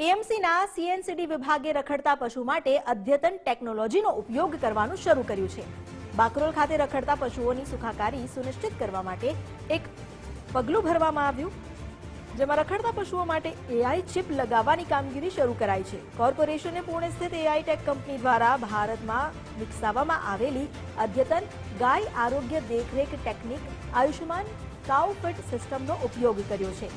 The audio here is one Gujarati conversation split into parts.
એએમસીના સીએનસીડી વિભાગે રખડતા પશુ માટે અદ્યતન ટેકનોલોજીનો ઉપયોગ કરવાનું શરૂ કર્યું છે। બાકરોલ ખાતે રખડતા પશુઓની સુખાકારી સુનિશ્ચિત કરવા માટે એક પગલું ભરવામાં આવ્યું, જેમાં રખડતા પશુઓ માટે એઆઈ ચિપ લગાવવાની કામગીરી શરૂ કરાઈ છે। કોર્પોરેશને પુણે સ્થિત એઆઈ ટેક કંપની દ્વારા ભારતમાં વિકસાવવામાં આવેલી અદ્યતન ગાય આરોગ્ય દેખરેખ ટેકનિક આયુષ્માન કાઉ ફિટ સિસ્ટમનો ઉપયોગ કર્યો છે।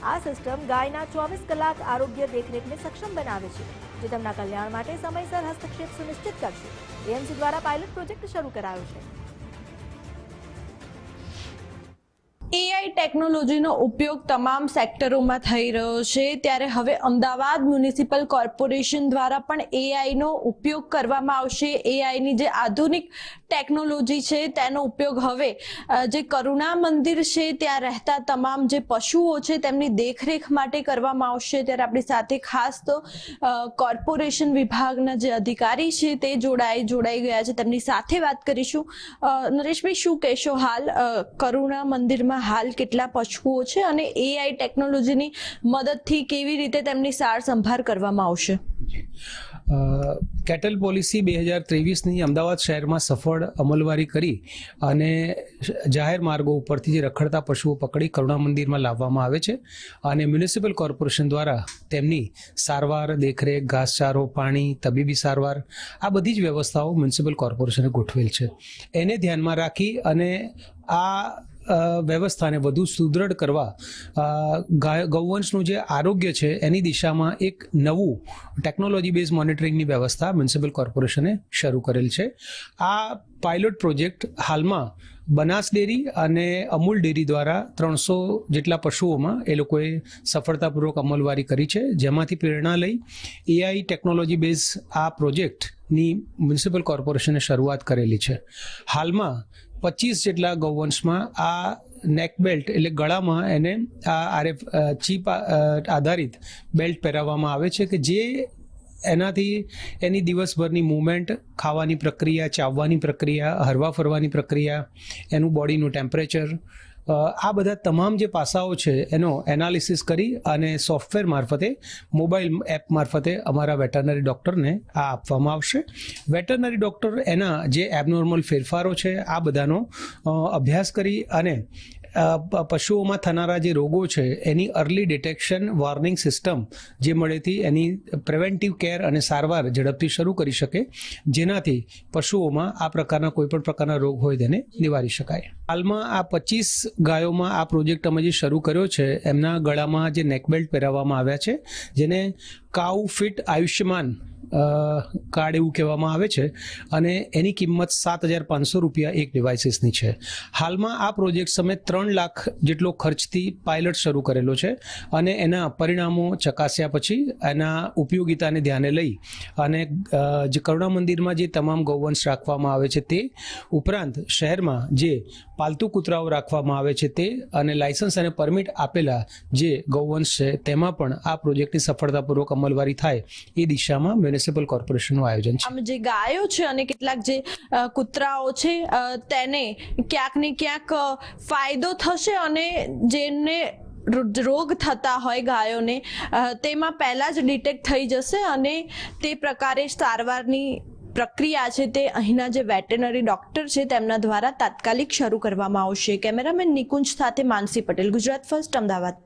આ સિસ્ટમ ગાયના 24 કલાક આરોગ્ય દેખરેખને સક્ષમ બનાવે છે, જે તેમના કલ્યાણ માટે સમયસર હસ્તક્ષેપ સુનિશ્ચિત કરશે। એએમસી દ્વારા પાયલોટ પ્રોજેક્ટ શરૂ કરાયો છે। એઆઈ ટેકનોલોજીનો ઉપયોગ તમામ સેક્ટરોમાં થઈ રહ્યો છે, ત્યારે હવે અમદાવાદ મ્યુનિસિપલ કોર્પોરેશન દ્વારા પણ એઆઈનો ઉપયોગ કરવામાં આવશે। એઆઈની જે આધુનિક ટેકનોલોજી છે તેનો ઉપયોગ હવે જે કરુણા મંદિર છે ત્યાં રહેતા તમામ જે પશુઓ છે તેમની દેખરેખ માટે કરવામાં આવશે। ત્યારે આપણી સાથે ખાસ તો કોર્પોરેશન વિભાગના જે અધિકારી છે તે જોડાઈ ગયા છે, તેમની સાથે વાત કરીશું। નરેશભાઈ, શું કહેશો? હાલ કરુણા મંદિરમાં હાલ કેટલા પશુઓ છે અને એઆઈ ટેકનોલોજીની મદદથી કેવી રીતે તેમની સાર સંભાળ કરવામાં આવશે? કેટલ પોલિસી 2023ની અમદાવાદ શહેરમાં સફળ અમલવારી કરી અને જાહેર માર્ગો ઉપરથી જે રખડતા પશુઓ પકડી કરુણા મંદિરમાં લાવવામાં આવે છે અને મ્યુનિસિપલ કોર્પોરેશન દ્વારા તેમની સારવાર, દેખરેખ, ઘાસચારો, પાણી, તબીબી સારવાર આ બધી જ વ્યવસ્થાઓ મ્યુનિસિપલ કોર્પોરેશને ગોઠવેલ છે। એને ધ્યાનમાં રાખી અને આ વ્યવસ્થાને વધુ સુદૃઢ કરવા ગૌવંશનું જે આરોગ્ય છે એની દિશામાં એક નવું ટેકનોલોજી બેઝ મોનિટરિંગની વ્યવસ્થા મ્યુનિસિપલ કોર્પોરેશને શરૂ કરેલ છે। આ પાયલોટ પ્રોજેક્ટ હાલમાં બનાસ ડેરી અને અમૂલ ડેરી દ્વારા 300 જેટલા પશુઓમાં એ લોકોએ સફળતાપૂર્વક અમલવારી કરી છે, જેમાંથી પ્રેરણા લઈ એઆઈ ટેકનોલોજી બેઝ આ પ્રોજેક્ટની મ્યુનિસિપલ કોર્પોરેશને શરૂઆત કરેલી છે। હાલમાં 25 જેટલા ગૌવંશમાં આ નેક બેલ્ટ એટલે ગળામાં એને આ ચીપ આધારિત બેલ્ટ પહેરાવવામાં આવે છે કે જે એનાથી એની દિવસભરની મૂવમેન્ટ, ખાવાની પ્રક્રિયા, ચાવવાની પ્રક્રિયા, હરવા ફરવાની પ્રક્રિયા, એનું બોડીનું ટેમ્પરેચર, આ બધા તમામ જે પાસાઓ છે એનો એનાલિસિસ કરી અને સોફ્ટવેર મારફતે, મોબાઈલ એપ મારફતે અમારા વેટરનરી ડૉક્ટરને આ આપવામાં આવશે। વેટરનરી ડૉક્ટર એના જે એબનોર્મલ ફેરફારો છે આ બધાનો અભ્યાસ કરી અને પશુઓમાં થનારા જે રોગો છે એની અર્લી ડિટેક્શન વોર્નિંગ સિસ્ટમ જે મળેથી એની પ્રિવેન્ટિવ કેર અને સારવાર ઝડપથી શરૂ કરી શકે, જેનાથી પશુઓમાં આ પ્રકારના કોઈ પણ પ્રકારના રોગ હોય તેને નિવારી શકાય। હાલમાં આ 25 ગાયોમાં આ પ્રોજેક્ટ અમે જે શરૂ કર્યો છે એમના ગળામાં જે નેક બેલ્ટ પહેરાવવામાં આવ્યા છે, જેને કાઉ ફિટ આયુષ્યમાન કાર્ડ એવું કહેવામાં આવે છે અને એની કિંમત 7,500 રૂપિયા એક ડિવાઇસીસની છે। હાલમાં આ પ્રોજેક્ટ સમેત 3 લાખ જેટલો ખર્ચથી પાયલટ શરૂ કરેલો છે અને એના પરિણામો ચકાસ્યા પછી એના ઉપયોગિતાને ધ્યાને લઈ અને જે કરુણા મંદિરમાં જે તમામ ગૌવંશ રાખવામાં આવે છે તે ઉપરાંત શહેરમાં જે પાલતુ કૂતરાઓ રાખવામાં આવે છે તે અને લાયસન્સ અને પરમિટ આપેલા જે ગૌવંશ છે તેમાં પણ આ પ્રોજેક્ટની સફળતાપૂર્વક અમલવારી થાય એ દિશામાં મ્યુનિસિપલ કોર્પોરેશનનું આયોજન છે। આમ જે ગાયો છે અને કેટલાક જે કૂતરાઓ છે તેને ક્યાંક ને ક્યાંક ફાયદો થશે અને જેને રોગ થતા હોય ગાયોને તેમાં પહેલા જ ડિટેક્ટ થઈ જશે અને તે પ્રકારે સારવારની પ્રક્રિયા છે તે અહીંના જે વેટરનરી ડોક્ટર છે તેમના દ્વારા તાત્કાલિક શરૂ કરવામાં આવશે। કેમેરામેન નિકુંજ સાથે માનસી પટેલ, ગુજરાત ફર્સ્ટ, અમદાવાદ।